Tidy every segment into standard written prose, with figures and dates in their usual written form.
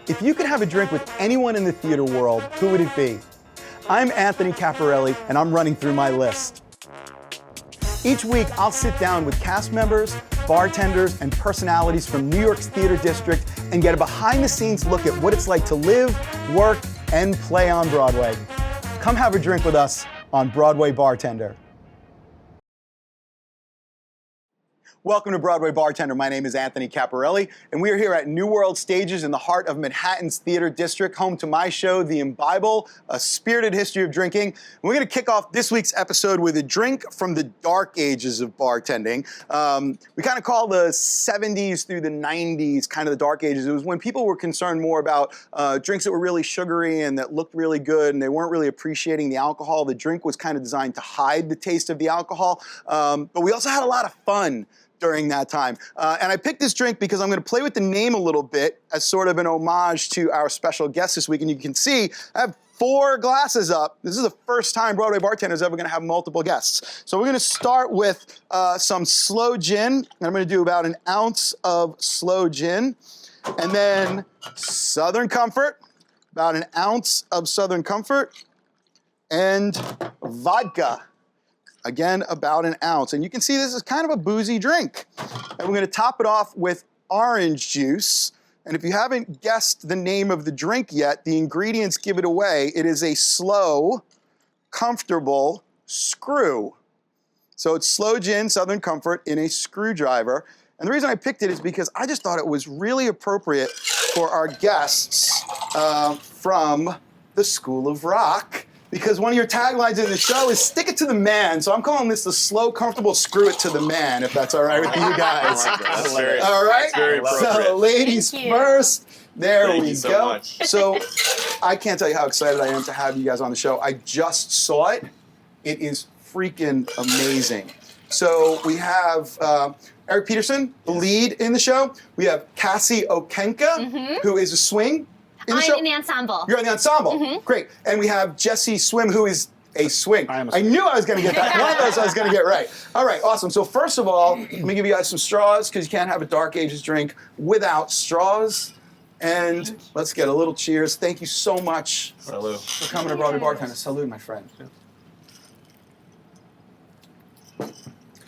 If you could have a drink with anyone in the theater world, who would it be? I'm Anthony Caporale, and I'm running through my list. Each week, I'll sit down with cast members, bartenders, and personalities from New York's theater district and get a behind-the-scenes look at what it's like to live, work, and play on Broadway. Come have a drink with us on Broadway Bartender. Welcome to Broadway Bartender. My name is Anthony Caporale, and we are here at New World Stages in the heart of Manhattan's Theater District, home to my show, The Imbible, A Spirited History of Drinking. And we're going to kick off this week's episode with a drink from the dark ages of bartending. We kind of call the 70s through the 90s kind of the dark ages. It was when people were concerned more about drinks that were really sugary and that looked really good, and they weren't really appreciating the alcohol. The drink was kind of designed to hide the taste of the alcohol, but we also had a lot of fun during that time. And I picked this drink because I'm going to play with the name a little bit as sort of an homage to our special guest this week. And you can see I have 4 glasses up. This is the first time Broadway Bartender is ever going to have multiple guests. So we're going to start with some sloe gin. And I'm going to do about an ounce of sloe gin. And then Southern Comfort, about an ounce of Southern Comfort. And vodka. Again, about an ounce. And you can see this is kind of a boozy drink. And we're going to top it off with orange juice. And if you haven't guessed the name of the drink yet, the ingredients give it away. It is a slow, comfortable screw. So it's sloe gin, Southern Comfort in a screwdriver. And the reason I picked it is because I just thought it was really appropriate for our guests from the School of Rock. Because one of your taglines in the show is stick it to the man. So I'm calling this the slow, comfortable screw it to the man, if that's all right with you guys. That's very, all right? That's very appropriate. So ladies first. There Thank we you so go. much. So I can't tell you how excited I am to have you guys on the show. I just saw it. It is freaking amazing. So we have Eric Petersen, the lead in the show. We have Cassie Okenka, who is a swing. I'm in the ensemble. You're in the ensemble. Great. And we have Jessie Swimm, who is a swing. I knew I was going to get that. One of those I was going to get right. All right, awesome. So first of all, let me give you guys some straws because you can't have a dark ages drink without straws. And let's get a little cheers. Thank you so much Salud. for coming to Broadway Bartender. Salud, my friend.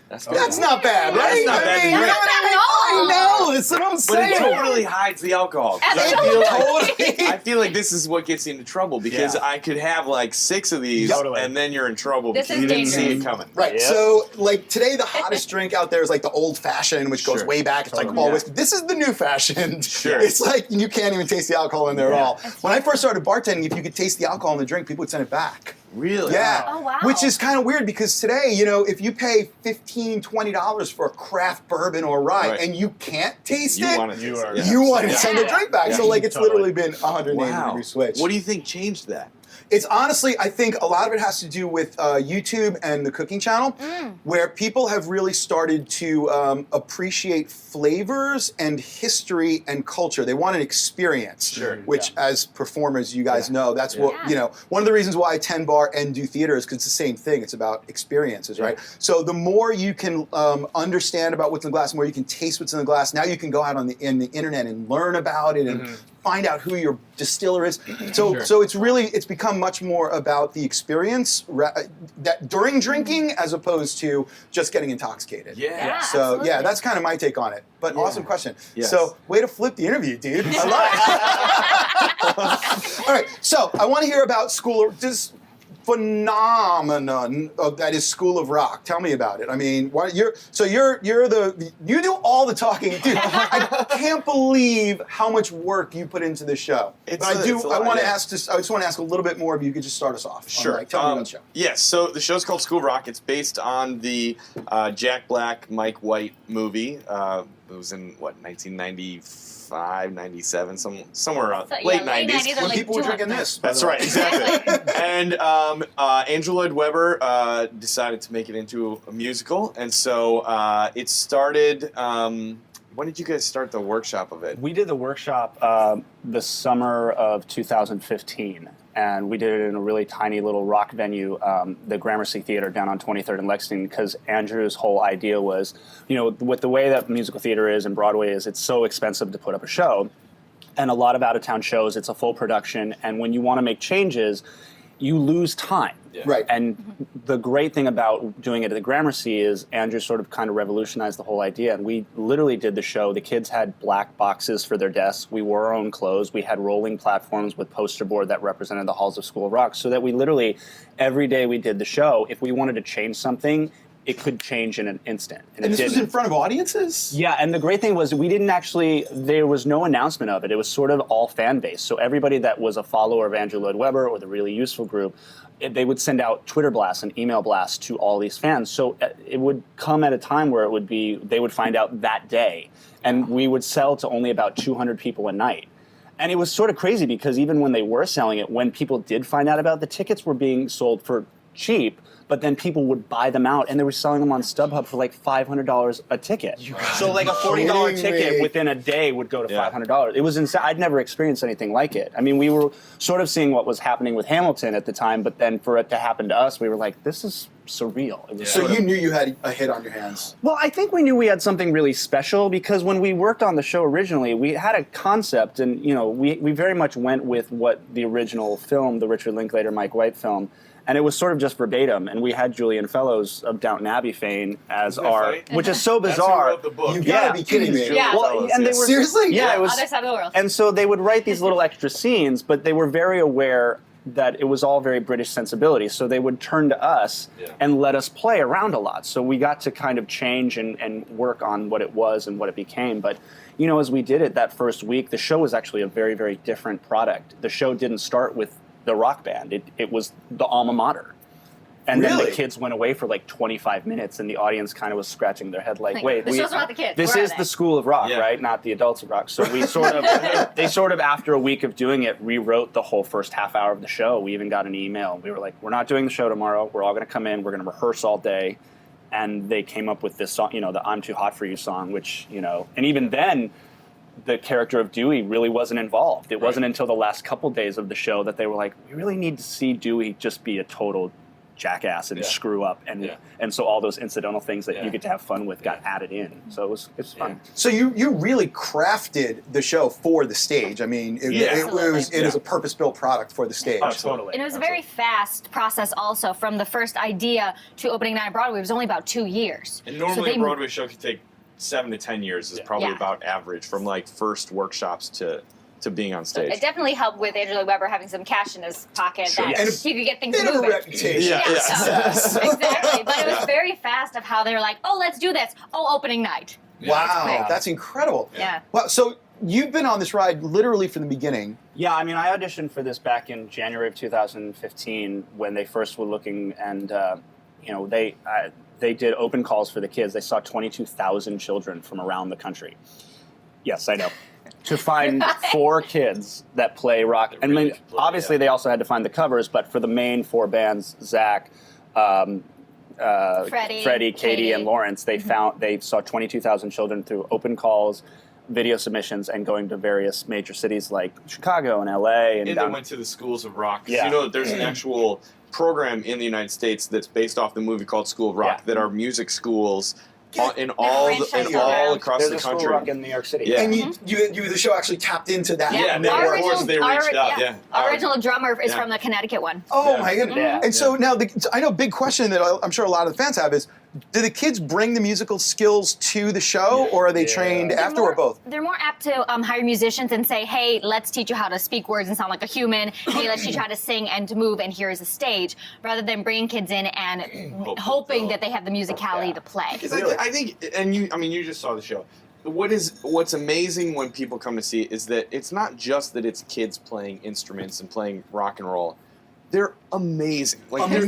That's not bad, right? That's not bad. I mean, That's not bad at all. I know, that's what I'm But saying. it totally hides the alcohol. I feel like this is what gets you into trouble because I could have like 6 of these and then you're in trouble This because is you didn't see dangerous. it coming. Right, so like today the hottest drink out there is like the old fashioned, which goes way back. It's like all whiskey. This is the new fashioned. Sure. It's like you can't even taste the alcohol in there at all. When I first started bartending, if you could taste the alcohol in the drink, people would send it back. Really? Yeah. Oh, wow. Which is kind of weird because today, you know, if you pay $15, $20 for a craft bourbon or rye and you can't taste it, you want to send the drink back. So like it's literally been 180 degree switch. What do you think changed that? It's honestly, I think a lot of it has to do with YouTube and the cooking channel, where people have really started to appreciate flavors and history and culture. They want an experience, which as performers, you guys know, that's what, you know, one of the reasons why I tend bar and do theater is because it's the same thing. It's about experiences, right? So the more you can understand about what's in the glass, the more you can taste what's in the glass. Now you can go out on the internet and learn about it and find out who your distiller is. So it's become much more about the experience that during drinking as opposed to just getting intoxicated. So that's kind of my take on it. But awesome question. So way to flip the interview, dude. I love it. All right, so I want to hear about this phenomenon that is School of Rock. Tell me about it. I mean, you do all the talking, dude. I can't believe how much work you put into this show. I just want to ask a little bit more if you could just start us off. Sure. Tell me about the show. Yes. So the show's called School of Rock. It's based on the Jack Black, Mike White movie. It was in 1995, 97, somewhere around late 90s. When people were drinking this. That's right, exactly. And Andrew Lloyd Webber decided to make it into a musical, and so it started. When did you guys start the workshop of it? We did the workshop the summer of 2015. And we did it in a really tiny little rock venue, the Gramercy Theater down on 23rd and Lexington, because Andrew's whole idea was, you know, with the way that musical theater is and Broadway is, it's so expensive to put up a show. and a lot of out-of-town shows. It's a full production, and when you want to make changes, you lose time. Yeah. Right. And the great thing about doing it at the Gramercy is Andrew sort of kind of revolutionized the whole idea. And we literally did the show. The kids had black boxes for their desks. We wore our own clothes. We had rolling platforms with poster board that represented the halls of School of Rock, so that we literally, every day we did the show, if we wanted to change something, it could change in an instant. And this was in front of audiences? Yeah, and the great thing was we didn't actually, there was no announcement of it. It was sort of all fan-based. So everybody that was a follower of Andrew Lloyd Webber or the Really Useful Group, they would send out Twitter blasts and email blasts to all these fans. So it would come at a time where it would be, they would find out that day. And we would sell to only about 200 people a night. And it was sort of crazy because even when they were selling it, when people did find out about it, the tickets were being sold for cheap, but then people would buy them out, and they were selling them on StubHub for like $500 a ticket. So like a $40 ticket within a day would go to $500. It was insane. I'd never experienced anything like it. I mean, we were sort of seeing what was happening with Hamilton at the time, but then for it to happen to us, we were like, this is surreal. It was So you knew you had a hit on your hands. Well, I think we knew we had something really special because when we worked on the show originally, we had a concept, and we very much went with what the original film, the Richard Linklater, Mike White film. And it was sort of just verbatim, and we had Julian Fellows of Downton Abbey fame as our, which is so bizarre. That's who wrote the book. You gotta be kidding me. Yeah. Well, and they were seriously? Yeah, it was. Other side of the world. And so they would write these little extra scenes, but they were very aware that it was all very British sensibility. So they would turn to us and let us play around a lot. So we got to kind of change and work on what it was and what it became. But as we did it that first week, the show was actually a very, very different product. The show didn't start with the rock band. It was the alma mater. And then the kids went away for like 25 minutes, and the audience kind of was scratching their head like, wait, the show's about the kids. this Where is are the they? School of Rock, right? Not the adults of rock. So we sort of, they sort of, after a week of doing it, rewrote the whole first half hour of the show. We even got an email. We were like, we're not doing the show tomorrow. We're all going to come in. We're going to rehearse all day. And they came up with this song, the I'm Too Hot For You song, which, and even then, the character of Dewey really wasn't involved. It wasn't until the last couple days of the show that they were like, we really need to see Dewey just be a total jackass and screw up, and so all those incidental things that you get to have fun with got added in. So it was fun. So you really crafted the show for the stage. I mean, it is a purpose-built product for the stage. Oh, totally. And it was a very fast process also from the first idea to opening night on Broadway. It was only about 2 years. And normally a Broadway show could take 7 to 10 years is probably about average from like first workshops to being on stage. It definitely helped with Andrew Lloyd Webber having some cash in his pocket that he could get things Bit of a moving. reputation. So, exactly. But it was very fast of how they were like, oh, let's do this. Oh, opening night. Wow, that's incredible. Yeah. Well, so you've been on this ride literally from the beginning. Yeah, I mean, I auditioned for this back in January of 2015 when they first were looking, and they did open calls for the kids. They saw 22,000 children from around the country. Yes, I know. To find 4 kids that play rock. And I mean, obviously they also had to find the covers, but for the main 4 bands, Zach, Freddie, Katie, and Lawrence, they saw 22,000 children through open calls, video submissions, and going to various major cities like Chicago and LA. And they went to the schools of rock. There's an actual program in the United States that's based off the movie called School of Rock that are music schools in all across There's the a School country. of Rock in New York City. Yeah. And the show actually tapped into that. Yeah, and then of course they reached out. Our original drummer is from the Connecticut one. Oh my goodness. Yeah. And so now, I know a big question that I'm sure a lot of the fans have is, do the kids bring the musical skills to the show, or are they trained after, or both? They're more apt to hire musicians and say, hey, let's teach you how to speak words and sound like a human. Hey, let's teach you how to sing and to move, and here is a stage, rather than bringing kids in and hoping that they have the musicality to play. Because I think, and you just saw the show. What's amazing when people come to see it is that it's not just that it's kids playing instruments and playing rock and roll. They're amazing. Like they're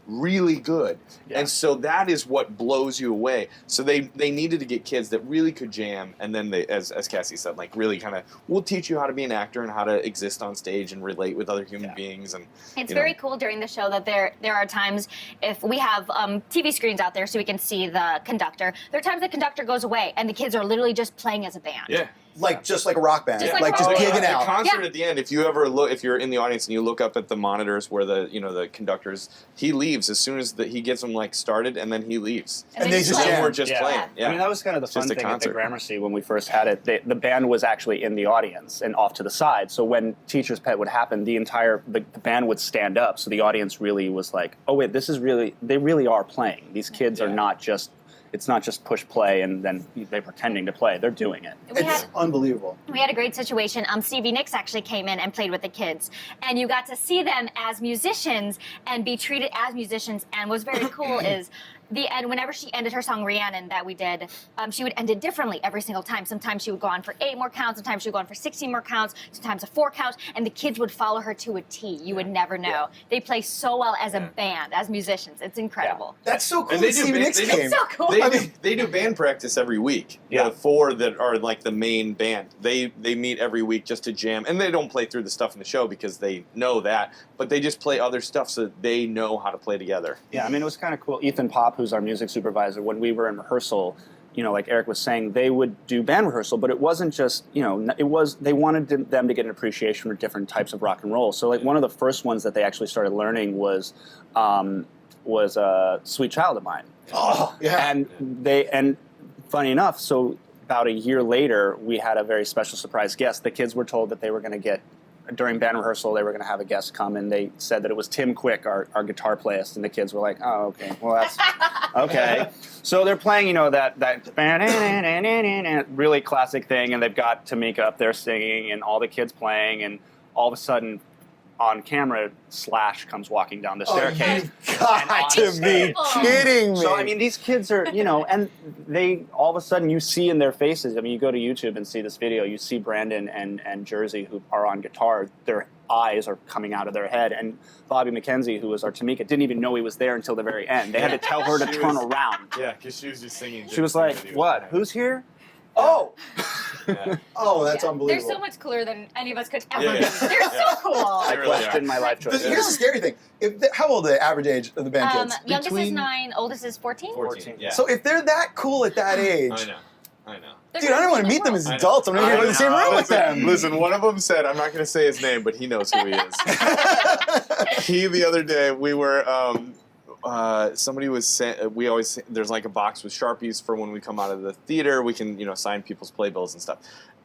really good. Yeah. And so that is what blows you away. So they needed to get kids that really could jam, and then they, as Cassie said, like really kind of, we'll teach you how to be an actor and how to exist on stage and relate with other human beings. And it's very cool during the show that there are times, if we have TV screens out there so we can see the conductor, there are times the conductor goes away and the kids are literally just playing as a band. Yeah. Just like a rock band, Just just gigging out. The concert at the end, if you ever ever look, if you're in the audience and you look up at the monitors where the conductors, he leaves as soon as he gets them like started, and then he leaves. And they just jam. We're just playing. Yeah. I mean, that was kind of the fun Just a thing at the concert. Gramercy when we first had it. The band was actually in the audience and off to the side. So when Teacher's Pet would happen, the band would stand up. So the audience really was like, oh wait, they really are playing. These kids are not just. It's not just push play and then they're pretending to play. They're doing it. It's unbelievable. We had a great situation. Stevie Nicks actually came in and played with the kids. And you got to see them as musicians and be treated as musicians. And what's very cool is the end, whenever she ended her song Rhiannon that we did, she would end it differently every single time. Sometimes she would go on for 8 more counts, sometimes she would go on for 16 more counts, sometimes a 4 count, and the kids would follow her to a T. You would never know. Yeah. They play so well as a band, as musicians. It's incredible. Yeah. That's so cool. And they Stevie Nicks came. It's so cool. They do band practice every week. Yeah. The 4 that are like the main band. They meet every week just to jam. And they don't play through the stuff in the show because they know that. But they just play other stuff so that they know how to play together. Yeah, I mean, it was kind of cool. Ethan Popp, who's our music supervisor, when we were in rehearsal, like Eric was saying, they would do band rehearsal, but it wasn't just, they wanted them to get an appreciation for different types of rock and roll. So like one of the first ones that they actually started learning was Sweet Child of Mine. Oh, yeah. And funny enough, so about a year later, we had a very special surprise guest. The kids were told that they were going to get, during band rehearsal, they were going to have a guest come, and they said that it was Tim Quick, our guitar playist, and the kids were like, oh, okay, well, that's, okay. So they're playing, that really classic thing, and they've got Tamika up there singing, and all the kids playing, and all of a sudden, on camera, Slash comes walking down the staircase. You got to be kidding me. So, I mean, these kids are, and they, all of a sudden, you see in their faces, I mean, you go to YouTube and see this video, you see Brandon and Jersey, who are on guitar, their eyes are coming out of their head, and Bobby McKenzie, who was our Tamika, didn't even know he was there until the very end. They had to tell her to turn around. Yeah, because she was just singing. She was like, what, who's here? Oh! Yeah. Oh, that's unbelievable. They're so much cooler than any of us could ever Yeah, be. yeah. They're so cool. I question my life choices. Here's the scary thing. How old are the average age of the band kids? Youngest is 9, oldest is 14. 14. Yeah. So if they're that cool at that age, I know. They're dude, I don't want to meet them as adults. I'm not even in the same room with them. Listen, one of them said, I'm not going to say his name, but he knows who he is. The other day, we were, somebody was saying, there's like a box with Sharpies for when we come out of the theater. We can, sign people's playbills and stuff.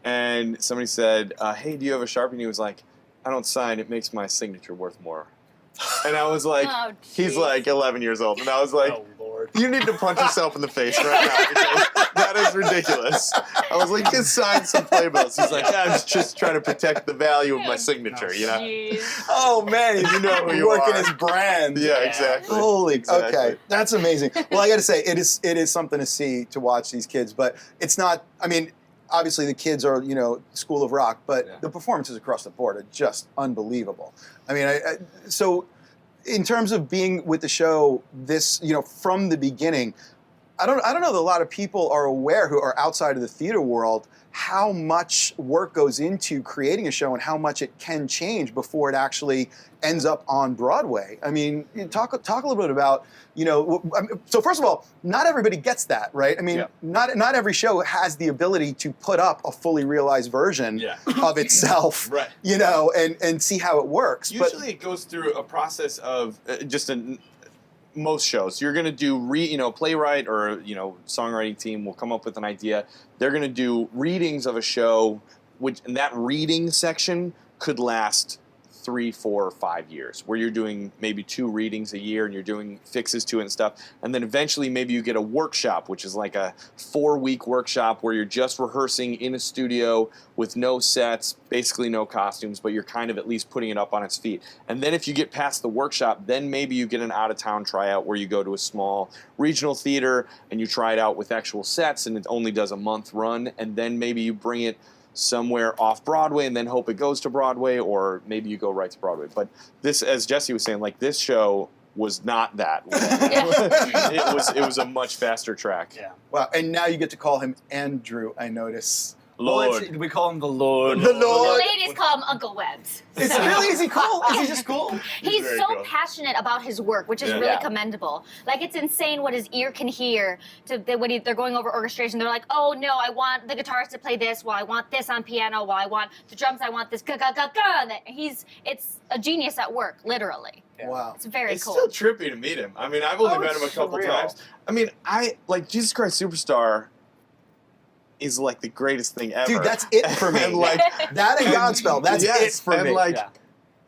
And somebody said, hey, do you have a Sharpie? And he was like, I don't sign. It makes my signature worth more. And I was like, Oh, he's like 11 years old. And I was like, Oh, Lord. you need to punch yourself in the face right now because that is ridiculous. I was like, just sign some playbills. He's like, I'm just trying to protect the value of my signature, Jeez. Oh, man, You know who you working are. his brand. Yeah, exactly. Holy, Exactly. okay, that's amazing. Well, I got to say, it is something to see, to watch these kids, but it's not, I mean, obviously the kids are, School of Rock, but the performances across the board are just unbelievable. I mean, so in terms of being with the show, this, from the beginning, I don't know that a lot of people are aware who are outside of the theater world how much work goes into creating a show and how much it can change before it actually ends up on Broadway. I mean, talk a little bit about, so first of all, not everybody gets that, right? I mean, not every show has the ability to put up a fully realized version of itself, Right. And see how it works. Usually it goes through a process of most shows. You're going to do, playwright or, songwriting team will come up with an idea. They're going to do readings of a show, and that reading section could last 3, 4, or 5 years, where you're doing maybe 2 readings a year and you're doing fixes to it and stuff. And then eventually maybe you get a workshop, which is like a 4-week workshop where you're just rehearsing in a studio with no sets, basically no costumes, but you're kind of at least putting it up on its feet. And then if you get past the workshop, then maybe you get an out-of-town tryout where you go to a small regional theater and you try it out with actual sets and it only does a month run. And then maybe you bring it somewhere off Broadway and then hope it goes to Broadway, or maybe you go right to Broadway. But this, as Jesse was saying, like this show was not that. It was a much faster track. Yeah. Wow, and now you get to call him Andrew, I notice. Lord. We call him the Lord. The The Lord. ladies call him Uncle Webbs. Is he cool? Is he just cool? He's very so cool. passionate about his work, which is really Yeah. commendable. Like, it's insane what his ear can hear. When they're going over orchestration, they're like, oh no, I want the guitarist to play this. Well, I want this on piano. Well, I want the drums. I want this ga ga ga ga. It's a genius at work, literally. Wow. It's very It's cool. still trippy to meet him. I mean, I've only Oh, met him a it's couple surreal. times. I mean, Jesus Christ Superstar is like the greatest thing ever. Dude, that's it for me. And like, That and Godspell, that's yes, it for and me. like, Yeah.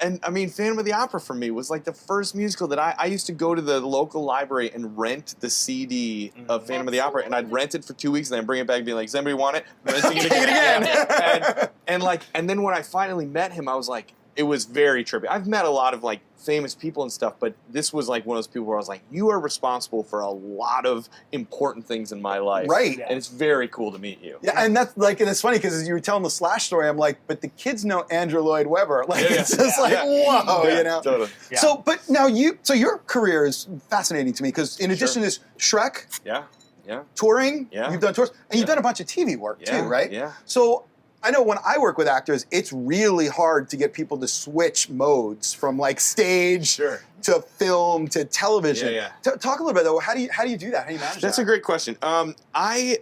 and I mean, Phantom of the Opera for me was like the first musical that I used to go to the local library and rent the CD of Phantom of the Opera, and I'd rent it for 2 weeks and then bring it back and be like, does anybody want it? Renting it Take it again. Yeah. and then when I finally met him, I was like, it was very trippy. I've met a lot of like famous people and stuff, but this was like one of those people where I was like, you are responsible for a lot of important things in my life. Right. And it's very cool to meet you. Yeah, and that's like, and it's funny because as you were telling the Slash story, I'm like, but the kids know Andrew Lloyd Webber. Like, Yeah, it's just like, yeah. whoa, Yeah, you know? Totally. Yeah. So, but now so your career is fascinating to me because in addition to this Shrek, Yeah. Yeah. touring, Yeah. you've done tours, and you've Yeah. done a bunch of TV work Yeah. too, right? Yeah. So I know when I work with actors, it's really hard to get people to switch modes from like stage Sure. to film to television. Yeah, Talk a little bit though. How do you do that? How do you manage That's that? a great question. I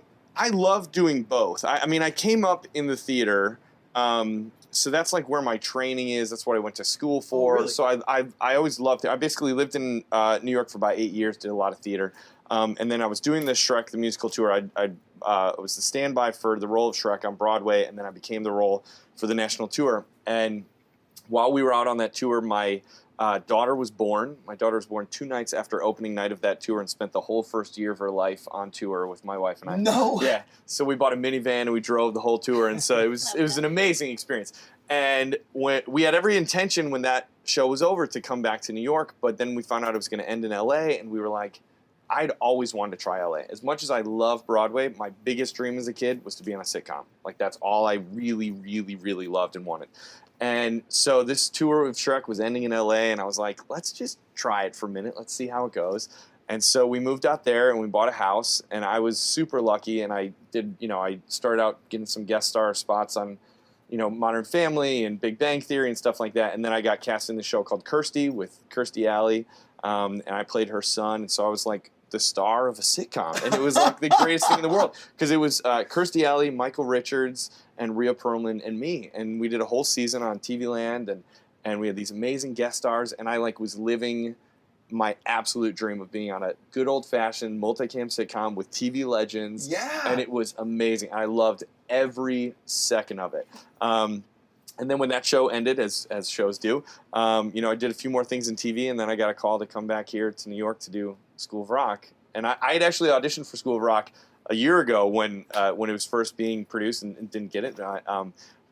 love doing both. I mean, I came up in the theater, so that's like where my training is. That's what I went to school for. really? So I always loved it. I basically lived in New York for about 8 years, did a lot of theater, and then I was doing the Shrek the musical tour. I was the standby for the role of Shrek on Broadway, and then I became the role for the national tour. And while we were out on that tour, my daughter was born. My daughter was born 2 nights after opening night of that tour and spent the whole first year of her life on tour with my wife and I. No. Yeah. So we bought a minivan and we drove the whole tour, and so it was an amazing experience. And when we had every intention when that show was over to come back to New York, but then we found out it was going to end in LA, and we were like, I'd always wanted to try LA. As much as I love Broadway, my biggest dream as a kid was to be on a sitcom. Like, that's all I really, really, really loved and wanted. And so this tour of Shrek was ending in LA, and I was like, let's just try it for a minute. Let's see how it goes. And so we moved out there, and we bought a house, and I was super lucky, and I started out getting some guest star spots on, Modern Family and Big Bang Theory and stuff like that. And then I got cast in the show called Kirstie with Kirstie Alley, and I played her son. And so I was like the star of a sitcom, and it was like the greatest thing in the world because it was Kirstie Alley, Michael Richards, and Rhea Perlman and me, and we did a whole season on TV Land, and we had these amazing guest stars, and I was living my absolute dream of being on a good old-fashioned multicam sitcom with TV legends. Yeah. And it was amazing. I loved every second of it. And then when that show ended, as shows do, I did a few more things in TV, and then I got a call to come back here to New York to do School of Rock. And I had actually auditioned for School of Rock a year ago when it was first being produced and didn't get it.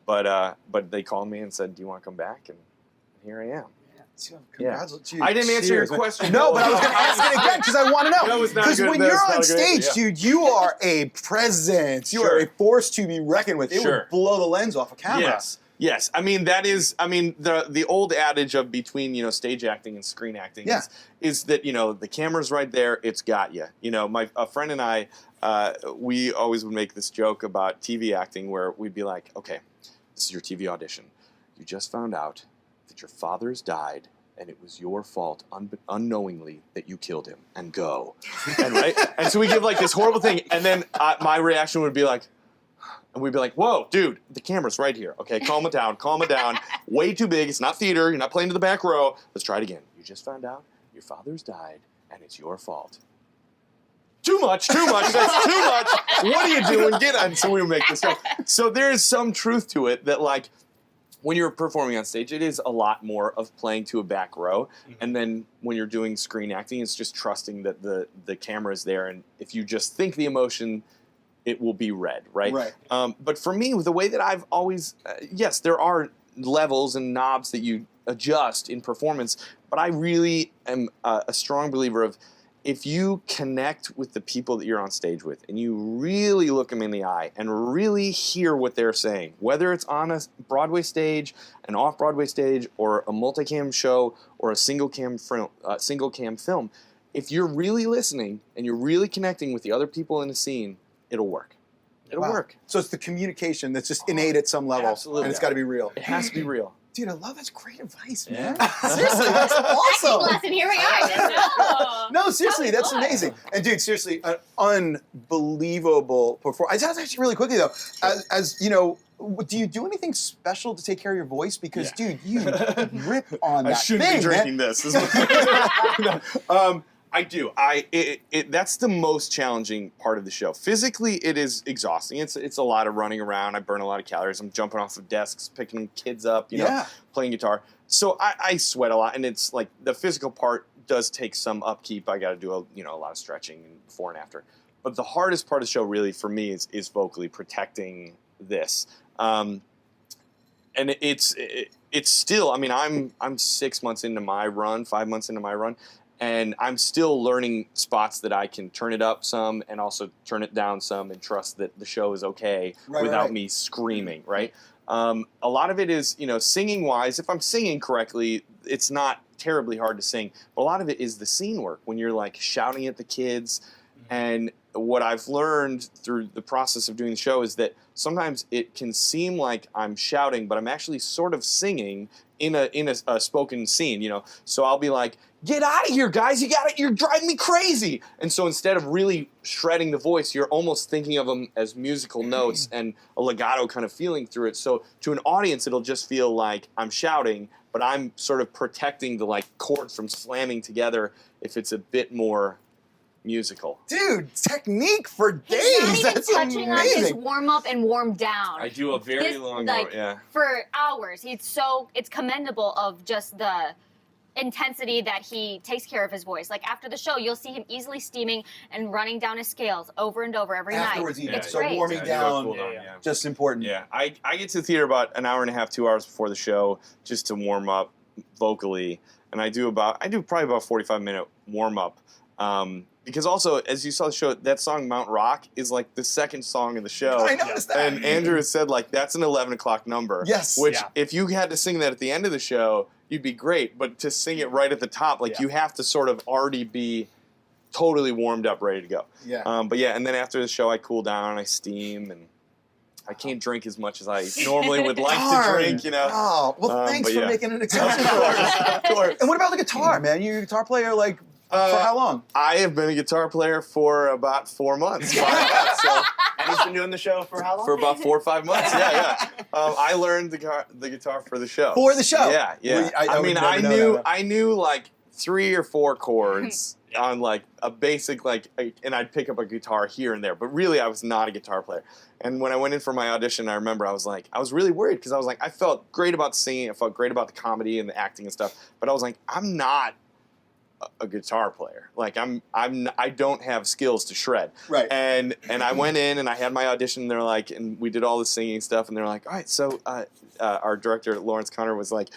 But they called me and said, do you want to come back? And here I am. Congratulations. I didn't answer your Cheers. question. No, but I was going to ask it again because I want to know. That was not Because good. when That you're was not on a good answer, stage, yeah. dude, you are a presence. You Sure. are a force to be reckoned with. It Sure. would blow the lens off a camera. Yes. I mean, the old adage of between, stage acting and screen acting is that, the camera's right there, it's got you. A friend and I, we always would make this joke about TV acting where we'd be like, okay, this is your TV audition. You just found out that your father's died and it was your fault unknowingly that you killed him, and go. And so we give this horrible thing, and then my reaction would be like, and we'd be like, whoa, dude, the camera's right here. Okay, calm it down. Way too big. It's not theater. You're not playing to the back row. Let's try it again. You just found out your father's died, and it's your fault. Too much. That's too much. What are you doing? Get on. So we would make this up. So there is some truth to it that, when you're performing on stage, it is a lot more of playing to a back row. Mm-hmm. And then when you're doing screen acting, it's just trusting that the camera's there. And if you just think the emotion, it will be read, right? But for me, the way that I've always, yes, there are levels and knobs that you adjust in performance, but I really am a strong believer of if you connect with the people that you're on stage with and you really look them in the eye and really hear what they're saying, whether it's on a Broadway stage, an off-Broadway stage, or a multicam show, or a single cam film, if you're really listening and you're really connecting with the other people in the scene, it'll work. It'll Wow. work. So it's the communication that's just innate at some level. Absolutely. And it's got to be real. It has to be real. Dude, I love that's great advice, Yeah. man. Seriously, that's Acting awesome. lesson, here we are. I didn't know. No, seriously, That was that's good. amazing. And dude, seriously, an unbelievable performance. I was actually really quickly though, as you know, do you do anything special to take care of your voice? Because dude, you rip on that I shouldn't thing, be drinking man. this. I do. That's the most challenging part of the show. Physically, it is exhausting. It's a lot of running around. I burn a lot of calories. I'm jumping off of desks, picking kids up, you know, playing guitar. So I sweat a lot, and it's like the physical part does take some upkeep. I got to do a lot of stretching before and after. But the hardest part of the show, really, for me, is vocally protecting this. And it's still. I mean, I'm 6 months into my run, 5 months into my run. And I'm still learning spots that I can turn it up some and also turn it down some and trust that the show is okay without me screaming, right? A lot of it is, singing-wise, if I'm singing correctly, it's not terribly hard to sing. But a lot of it is the scene work when you're, like, shouting at the kids. And what I've learned through the process of doing the show is that sometimes it can seem like I'm shouting, but I'm actually sort of singing in a spoken scene, So I'll be like, get out of here, guys! You're driving me crazy. And so instead of really shredding the voice, you're almost thinking of them as musical notes and a legato kind of feeling through it. So to an audience, it'll just feel like I'm shouting, but I'm sort of protecting the chords from slamming together if it's a bit more musical. Dude, technique for days. He's not even That's touching on his amazing. warm up and warm down. I do a very long like, yeah. for hours. It's commendable of just the intensity that he takes care of his voice. Like after the show, you'll see him easily steaming and running down his scales over and over every Afterwards, night. even. It's So great. warming down, just important. Yeah, I get to the theater about an hour and a half, 2 hours before the show just to warm up vocally, and I do probably about 45-minute warm up. Because also, as you saw the show, that song Mount Rock is like the second song in the show. I noticed that. And Andrew has said that's an 11 o'clock number. Yes. Which if you had to sing that at the end of the show, you'd be great. But to sing it right at the top, you have to sort of already be totally warmed up, ready to go. Yeah. But yeah, and then after the show, I cool down, I steam, and I can't drink as much as I normally would like to drink, Oh, well, thanks for yeah. making an exception for us. Of course. And what about the guitar, man? You're a guitar player, for how long? I have been a guitar player for about 4 months, 5 months. So And he's been doing the show for how long? for about 4 or 5 months, yeah. I learned the guitar for the show. For the show? Yeah. I knew like 3 or 4 chords on a basic and I'd pick up a guitar here and there. But really, I was not a guitar player. And when I went in for my audition, I remember I was really worried because I felt great about singing, I felt great about the comedy and the acting and stuff. But I was like, I'm not a guitar player. I don't have skills to shred. Right. And I went in and I had my audition. And they're like, and we did all the singing stuff. And they're like, all right. So our director Lawrence Connor was like,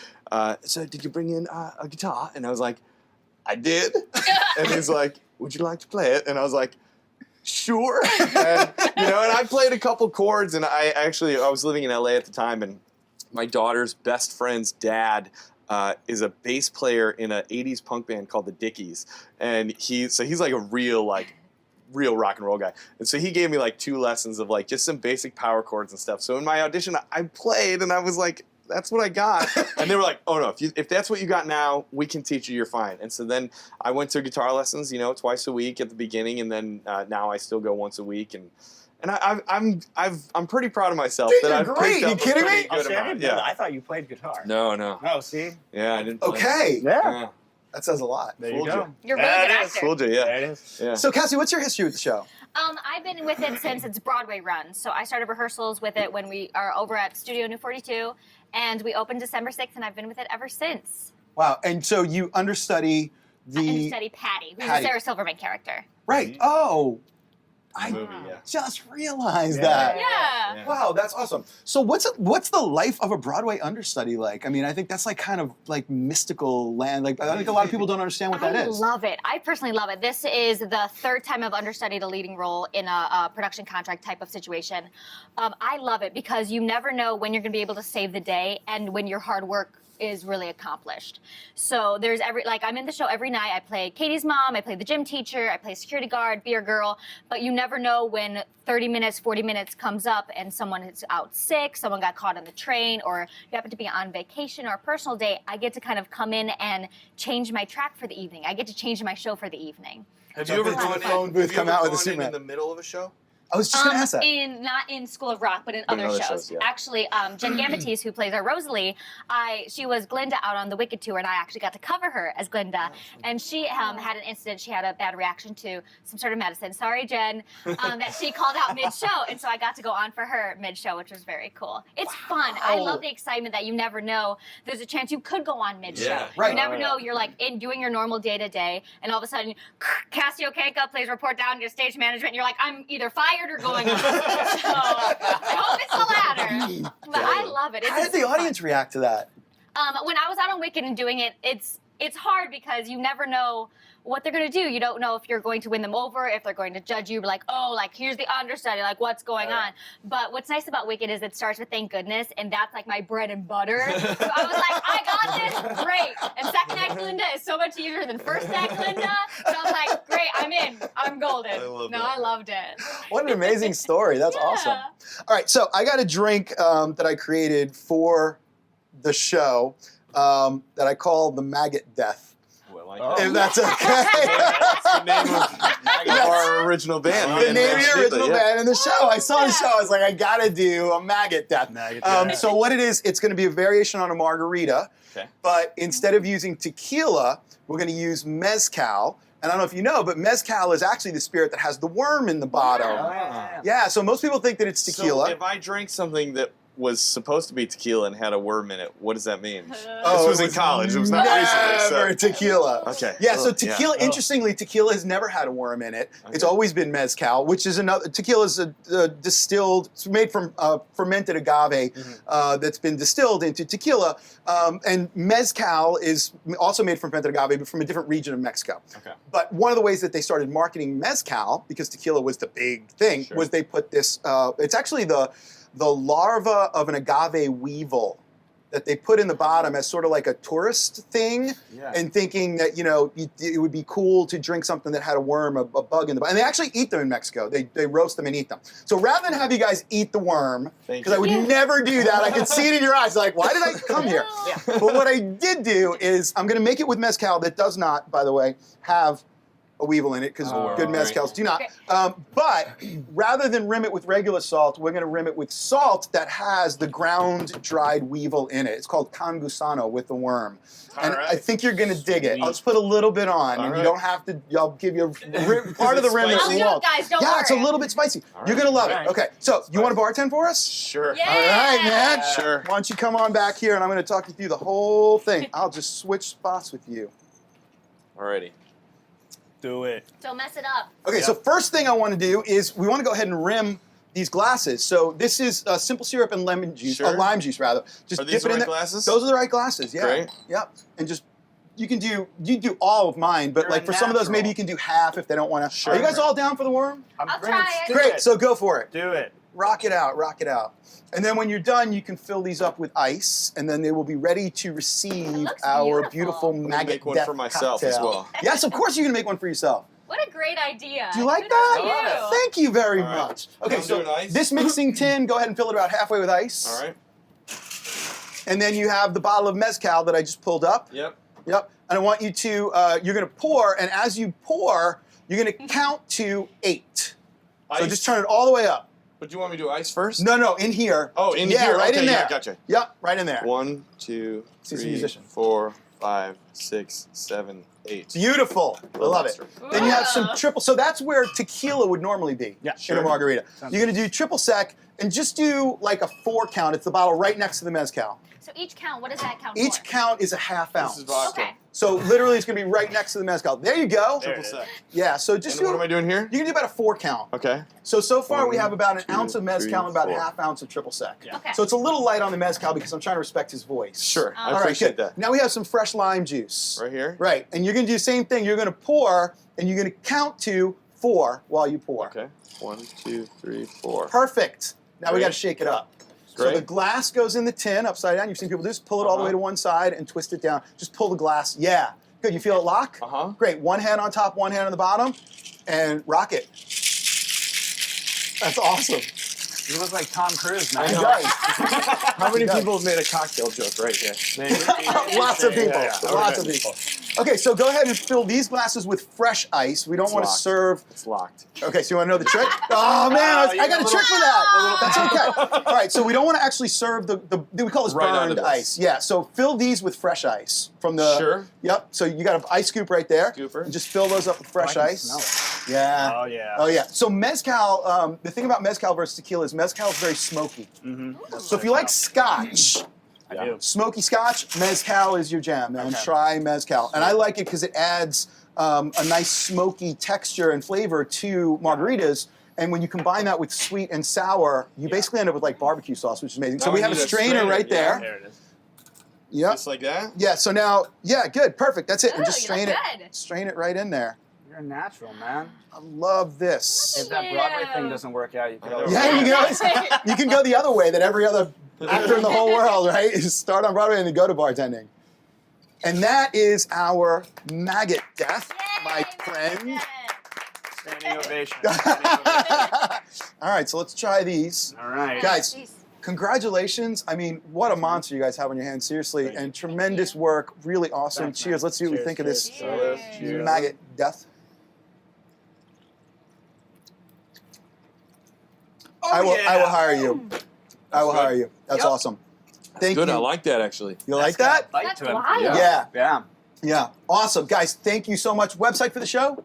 so did you bring in a guitar? And I was like, I did. And he's like, would you like to play it? And I was like, sure. And I played a couple chords. And I was living in LA at the time, and my daughter's best friend's dad is a bass player in an 80s punk band called the Dickies. And he's like a real rock and roll guy. And so he gave me 2 lessons of just some basic power chords and stuff. So in my audition, I played and I was like, that's what I got. And they were like, oh no, if that's what you got now, we can teach you, you're fine. And so then I went to guitar lessons, twice a week at the beginning. And then now I still go once a week. And I'm pretty proud of myself. Dude, that you're I've great. picked up You kidding a pretty me? good See, I amount. didn't know that. Yeah. I thought you played guitar. No. Oh, see? Yeah, I didn't play. Okay. Yeah. That says a lot. There you Fooled go. You're a really There good it is. actor. Fooled you, yeah. There it is. Yeah. So, Cassie, what's your history with the show? I've been with it since its Broadway run. So I started rehearsals with it when we are over at Studio New 42, and we opened December 6th, and I've been with it ever since. Wow. And so you understudy I the... understudy Patty, who's Patty. a Sarah Silverman character. Right. Oh. I Movie, yeah. just realized Yeah. that. Yeah. Wow, that's awesome. So what's the life of a Broadway understudy like? I mean, I think that's kind of mystical land. I think a lot of people don't understand what that I is. love it. I personally love it. This is the 3rd time I've understudied a leading role in a production contract type of situation. I love it because you never know when you're going to be able to save the day and when your hard work is really accomplished. So there's I'm in the show every night. I play Katie's mom, I play the gym teacher, I play security guard, beer girl, but you never never know when 30 minutes, 40 minutes comes up and someone is out sick, someone got caught on the train, or you happen to be on vacation or a personal day. I get to kind of come in and change my track for the evening. I get to change my show for the evening. Have you ever gone phone booth come out with a suit in the middle of a show? I was just going to ask that. Not in School of Rock, but in other shows. Yeah. Actually, Jen Gamatis, who plays our Rosalie, she was Glinda out on the Wicked tour, and I actually got to cover her as Glinda. And she had an incident. She had a bad reaction to some sort of medicine. Sorry, Jen, that she called out mid-show, and so I got to go on for her mid-show, which was very cool. It's fun. I love the excitement that you never know. There's a chance you could go on mid-show. Yeah. Right. You never know. You're like doing your normal day-to-day, and all of a sudden, Cassie Okenka plays report down to stage management, and you're like, I'm either fired or going on. So I hope it's the latter. But I love it. How did the audience react to that? When I was out on Wicked and doing it, it's hard because you never know what they're going to do. You don't know if you're going to win them over, if they're going to judge you, like, oh, like, here's the understudy, like, what's going on? But what's nice about Wicked is it starts with Thank Goodness, and that's, like, my bread and butter. So I was like, I got this, great. And second act Glinda is so much easier than first act Glinda. So I was like, great, I'm in. I'm golden. I loved it. What an amazing story. That's awesome. All right, so I got a drink that I created for the show that I call the Maggot Death. If that's okay. That's the name of our original band. The name of your original band in the show. I saw the show. I was like, I gotta do a Maggot Death. So what it is, it's going to be a variation on a margarita, but instead of using tequila, we're going to use mezcal. And I don't know if you know, but mezcal is actually the spirit that has the worm in the bottom. Yeah, so most people think that it's tequila. So if I drank something that was supposed to be tequila and had a worm in it, what does that mean? This was in college. It was not recently. Never tequila. Okay. Yeah, so tequila, interestingly, tequila has never had a worm in it. It's always been mezcal, which is another, tequila is a distilled, it's made from fermented agave that's been distilled into tequila. And mezcal is also made from fermented agave, but from a different region of Mexico. Okay. But one of the ways that they started marketing mezcal, because tequila was the big thing, was they put this, it's actually the larva of an agave weevil that they put in the bottom as sort of like a tourist thing, and thinking that, you know, it would be cool to drink something that had a worm, a bug in the bottom. And they actually eat them in Mexico. They roast them and eat them. So rather than have you guys eat the worm, because I would never do that, I could see it in your eyes, like, why did I come here? But what I did do is I'm going to make it with mezcal that does not, by the way, have a weevil in it, because good mezcals do not. But rather than rim it with regular salt, we're going to rim it with salt that has the ground dried weevil in it. It's called con gusano, with the worm. And I think you're going to dig it. I'll just put a little bit on, and you don't have to, I'll give you part of the rim if you want. Guys, don't worry. It's a little bit spicy. You're going to love it. Okay, so you want to bartend for us? Sure. Yeah. All right, man. Sure. Why don't you come on back here, and I'm going to talk you through the whole thing. I'll just switch spots with you. Alrighty. Do it. Don't mess it up. Okay, so first thing I want to do is we want to go ahead and rim these glasses. So this is simple syrup and lemon juice, lime juice rather. Just Are these dip it the in right there. glasses? Those are the right glasses. Yeah. Great. Yep. And just you do all of mine, but like for some of those, maybe you can do half if they don't want to. Sure. Are you guys all down for the worm? I'll try it. Great. So go for it. Do it. Rock it out. Rock it out. And then when you're done, you can fill these up with ice, and then they will be ready to receive our beautiful I'm gonna Maggot make one Death for myself as cocktail. well. Yes, of course you're going to make one for yourself. What a great idea. Do you like Kudos that? to you. Thank you very All right. much. Okay, I'm so doing ice. this mixing tin, go ahead and fill it about halfway with ice. All right. And then you have the bottle of mezcal that I just pulled up. Yep. Yep. And I want you to, you're going to pour, and as you pour, you're going to count to 8. Ice? So just turn it all the way up. But do you want me to do ice first? No, in here. Oh, in yeah, here. right Okay, in there. yeah, gotcha. Yep, right in there. 1, 2, He's a 3, musician. 4, 5, 6, 7, 8. Beautiful. I love it. Then you have some triple. So that's where tequila would normally be in a margarita. You're going to do triple sec and just do like a 4 count. It's the bottle right next to the mezcal. So each count, what does that count Each for? count is a half ounce. This is vodka. Okay. So literally it's going to be right next to the mezcal. There you go. Triple sec. Yeah, so just And what am I doing here? You can do about a 4 count. Okay. So far we 1, have about an 2, ounce of mezcal 3, and about a 4. half ounce of triple sec. Okay. So it's a little light on the mezcal because I'm trying to respect his voice. Sure. I All right, appreciate good. that. Now we have some fresh lime juice. Right here? Right, and you're going to do the same thing. You're going to pour, and you're going to count to 4 while you pour. Okay. 1, 2, 3, 4. Perfect. Now we Great. got to shake it up. So Great. the glass goes in the tin upside down. You've seen people do this. Pull it all the way to one side and twist it down. Just pull the glass. Yeah. Good. You feel it lock? Uh-huh. Great. One hand on top, one hand on the bottom, and rock it. That's awesome. You look like Tom Cruise, man. He does. How many He does. people have made a cocktail joke right here? Lots of people. Yeah, yeah. Lots of people. Okay, so go ahead and fill these glasses with fresh ice. We don't want to locked. serve. It's locked. Okay, so you want to know the trick? Oh man, I got a trick for that. That's okay. All right, so we don't want to actually serve we call this Right burned onto this. ice. Yeah, so fill these with fresh ice from the. Sure. Yep. So you got an ice scoop right there. Scooper. And just fill those up with fresh I can ice. smell it. Yeah. Oh, yeah. Oh yeah. So mezcal. The thing about mezcal versus tequila is mezcal is very smoky. Mm-hmm. So if you like scotch. I do. Smoky scotch, mezcal is your jam, man. Okay. Try mezcal. And I like it because it adds a nice smoky texture and flavor to margaritas. And when you combine that with sweet and sour, you basically end up with like barbecue sauce, which is amazing. So Now we we have a need a strainer strainer, right yeah. there. There it is. Yep. Just like that? Yeah, so now, good, perfect. That's it. And Ooh, just you strain look it. good. Strain it right in there. You're a natural, man. I love this. If that Broadway thing doesn't work out, you can always Yeah, you can always, you can go the other way that every other actor in the whole world, right? Is start on Broadway and then go to bartending. And that is our maggot death, my friend. standing ovation. All right, so let's try these. All right. Guys, Jeez. congratulations. I mean, what a monster you guys have on your hands, seriously. And tremendous work, really awesome. Thanks, Cheers. man. Let's see what we Cheers, think of this cheers. Cheers. maggot death. I will hire you. I will good. hire you. That's Yep. awesome. Thank Good, you. I like that actually. You like that? Bite That's to it. wild. Yeah. Yeah. Yeah. Awesome. Guys, thank you so much. Website for the show?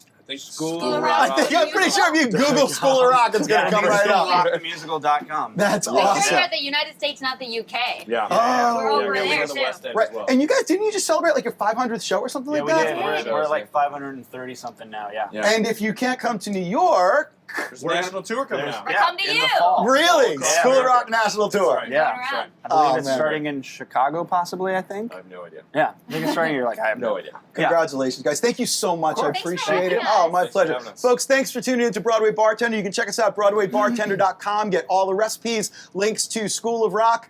I think School of I'm Rock. pretty sure if you Google School of Rock, it's going to come right up. Rockthemusical.com. That's Make sure awesome. you're at the United States, not the UK. Yeah. Oh, We're over yeah, there, on the too. West End Right. as well. And you guys, didn't you just celebrate like your 500th show or something Yeah, like we that? did. We're at like 530 something now. Yeah. Yeah. And if you can't come to New York, There's a national tour coming There's- out. Or come to in you. the fall. really? Yeah, School of yeah. Rock National Tour. That's right. Yeah. Going around. I believe Oh, it's man. starting in Chicago, possibly. I think. I have no idea. Yeah. I think it's starting. You're like, I have No idea. Congratulations, guys. Thank you so much. I Thanks for appreciate it. having Oh, us. my Thanks for pleasure. having us. Folks, thanks for tuning in to Broadway Bartender. You can check us out at BroadwayBartender.com. Get all the recipes, links to School of Rock.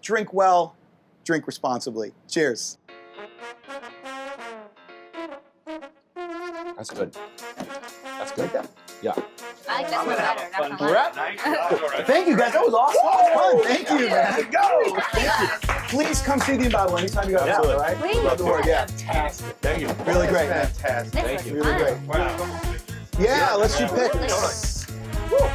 Drink well, drink responsibly. Cheers. That's good. That's good. Yeah. I like this one better. Not the We're one. at- Thank you, guys. That was awesome. That was fun. Thank you, man. Go. Please come see the Imbible anytime you guys Yeah. are, all right? Please. Love the word, yeah. Thank you. Really great, man. Fantastic. This Thank was you. Really fun. great. Wow. Yeah, let's shoot Really? picks. Woo.